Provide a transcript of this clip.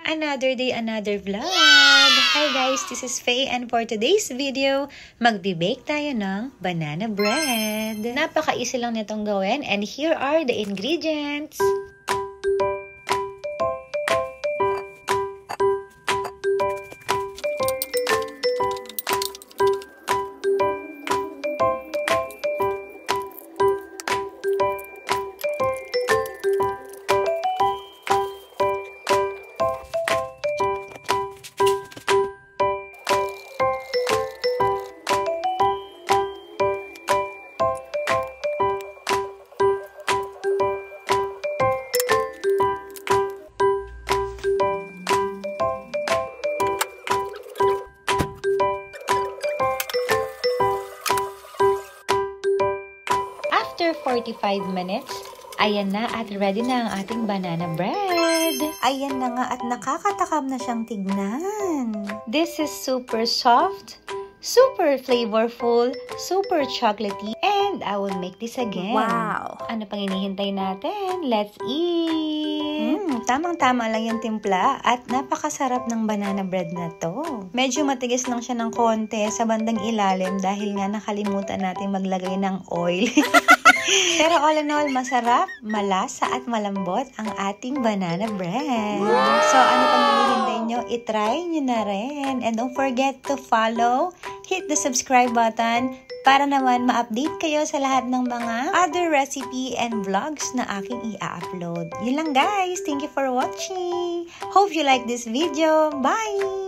Another day, another vlog! Hi guys, this is Faye and for today's video, magbe-bake tayo ng banana bread. Napaka-easy lang nitong gawin and here are the ingredients. After 45 minutes, ayan na at ready na ang ating banana bread. Ayan na nga at nakakatakam na siyang tignan. This is super soft, super flavorful, super chocolatey, and I will make this again. Wow! Ano pang hinihintay natin? Let's eat! Tamang-tama lang yung timpla at napakasarap ng banana bread na to. Medyo matigas lang siya ng konti sa bandang ilalim dahil nga nakalimutan natin maglagay ng oil. Pero all in all, masarap, malasa at malambot ang ating banana bread. Wow! So ano pang hinihintay nyo? I-try nyo na rin. And don't forget to follow, hit the subscribe button para naman ma-update kayo sa lahat ng mga other recipe and vlogs na aking i-upload. Yun lang guys. Thank you for watching. Hope you like this video. Bye!